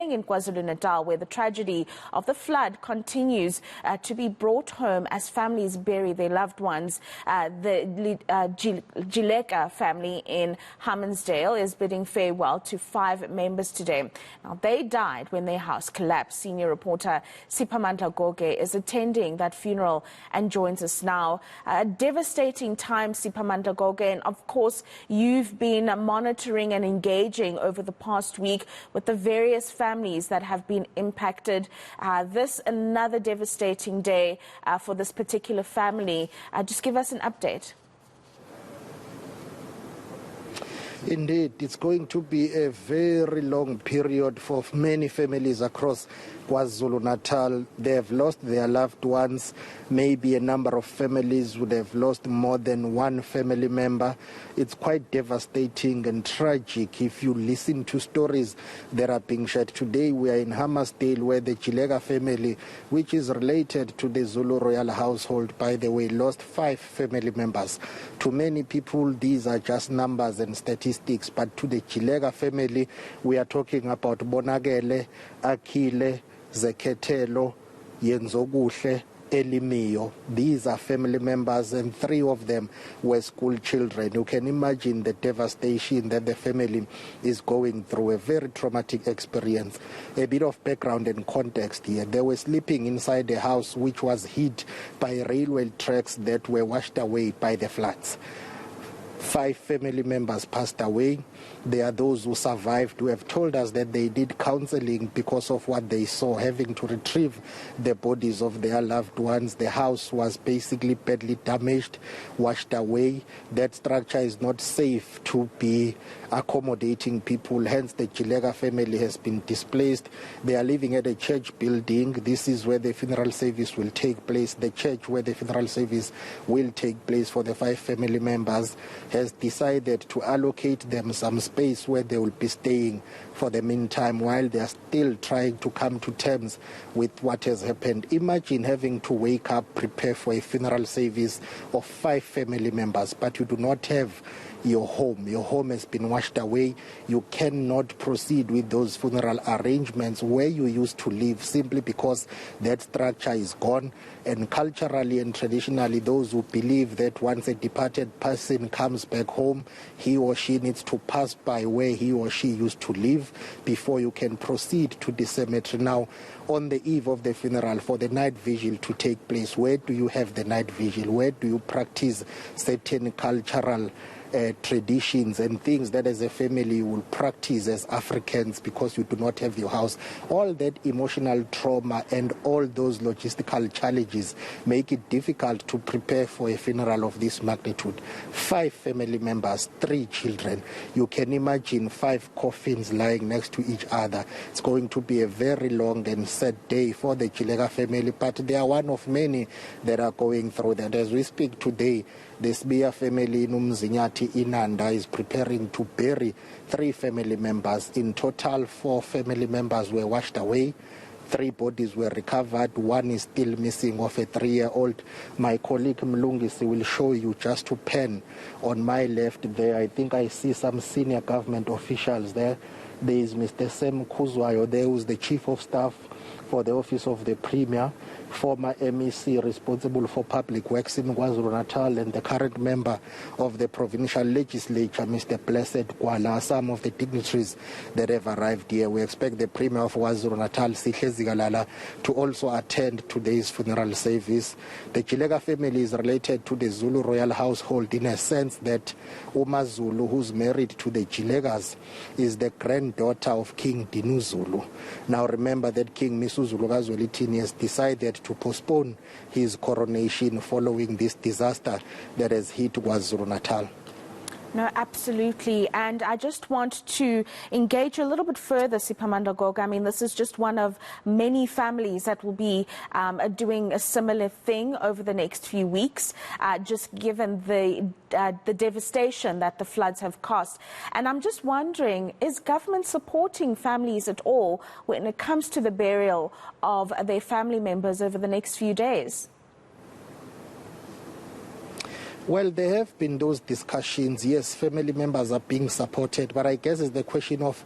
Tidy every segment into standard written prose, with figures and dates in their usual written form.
staying in KwaZulu-Natal, where the tragedy of the flood continues to be brought home as families bury their loved ones. The Jileka family in Hammarsdale is bidding farewell to 5 members today. Now, they died when their house collapsed. Senior reporter Siphamandla Goge is attending that funeral and joins us now. A devastating time, Siphamandla Goge, and of course you've been monitoring and engaging over the past week with the various families that have been impacted. This another devastating day for this particular family. Just give us an update. Indeed, it's going to be a very long period for many families across KwaZulu-Natal. They have lost their loved ones. Maybe a number of families would have lost more than one family member. It's quite devastating and tragic if you listen to stories that are being shared. Today we are in Hammarsdale, where the Jileka family, which is related to the Zulu royal household, by the way, lost 5 family members. To many people, these are just numbers and statistics, but to the Jileka family, we are talking about Bonagele, Akile, Zeketelo, Yenzoguhle, Elimio. These are family members, and 3 of them were school children. You can imagine the devastation that the family is going through, a very traumatic experience. A bit of background and context here. They were sleeping inside a house which was hit by railway tracks that were washed away by the floods. 5 family members passed away. There are those who survived who have told us that they did counseling because of what they saw, having to retrieve the bodies of their loved ones. The house was basically badly damaged, washed away. That structure is not safe to be accommodating people. Hence, the Jileka family has been displaced. They are living at a church building. This is where the funeral service will take place. The church where the funeral service will take place for the 5 family members has decided to allocate them some space where they will be staying for the meantime while they are still trying to come to terms with what has happened. Imagine having to wake up, prepare for a funeral service of 5 family members, but you do not have your home. Your home has been washed away. You cannot proceed with those funeral arrangements where you used to live, simply because that structure is gone. And culturally and traditionally, those who believe that once a departed person comes back home, he or she needs to pass by where he or she used to live before you can proceed to the cemetery. Now, on the eve of the funeral, for the night vigil to take place, where do you have the night vigil? Where do you practice certain cultural traditions and things that as a family you will practice as Africans because you do not have your house? All that emotional trauma and all those logistical challenges make it difficult to prepare for a funeral of this magnitude. 5 family members, 3 children. You can imagine 5 coffins lying next to each other. It's going to be a very long and sad day for the Jileka family, but they are one of many that are going through that. As we speak today, the Sbia family in Umzinyati Inanda is preparing to bury 3 family members. In total, 4 family members were washed away. 3 bodies were recovered. 1 is still missing, of a 3-year-old. My colleague Mlungisi will show you, just to pen on my left there. I think I see some senior government officials there. There is Mr. Sam Kuzwayo there, who is the Chief of Staff for the Office of the Premier, former MEC responsible for public works in KwaZulu-Natal, and the current member of the provincial legislature, Mr. Blessed Kwala, some of the dignitaries that have arrived here. We expect the Premier of KwaZulu-Natal, Sihle Zikalala, to also attend today's funeral service. The Jileka family is related to the Zulu royal household in a sense that Uma Zulu, who's married to the Jilekas, is the granddaughter of King Dinu Zulu. Now remember that King Misuzulu Kazwelithini has decided to postpone his coronation following this disaster that has hit KwaZulu-Natal. No, absolutely. And I just want to engage a little bit further, Siphamandla Goge. I mean, this is just one of many families that will be doing a similar thing over the next few weeks, just given the devastation that the floods have caused. And I'm just wondering, is government supporting families at all when it comes to the burial of their family members over the next few days? Well, there have been those discussions. Yes, family members are being supported, but I guess it's the question of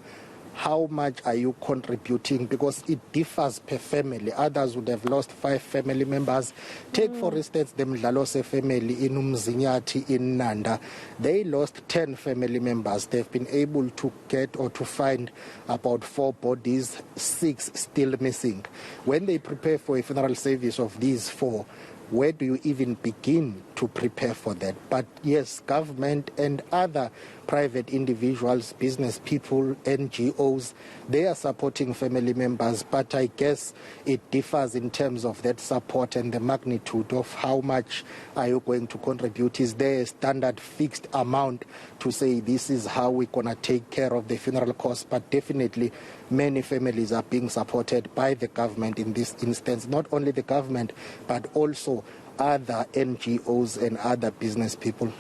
how much are you contributing, because it differs per family. Others would have lost 5 family members. Take for instance the Mdlalose family in Umzinyathi in Nanda. They lost 10 family members. They've been able to get or to find about 4 bodies, 6 still missing. When they prepare for a funeral service of these 4, where do you even begin to prepare for that? But yes, government and other private individuals, business people, NGOs, they are supporting family members. But I guess it differs in terms of that support and the magnitude of how much are you going to contribute. Is there a standard fixed amount to say this is how we're going to take care of the funeral costs? But definitely many families are being supported by the government in this instance. Not only the government, but also other NGOs and other business people.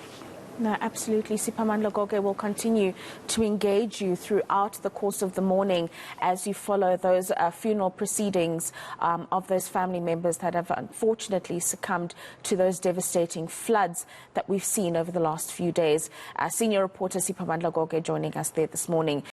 No, absolutely. Siphamandla Goge will continue to engage you throughout the course of the morning as you follow those funeral proceedings of those family members that have unfortunately succumbed to those devastating floods that we've seen over the last few days. Senior reporter Siphamandla Goge joining us there this morning.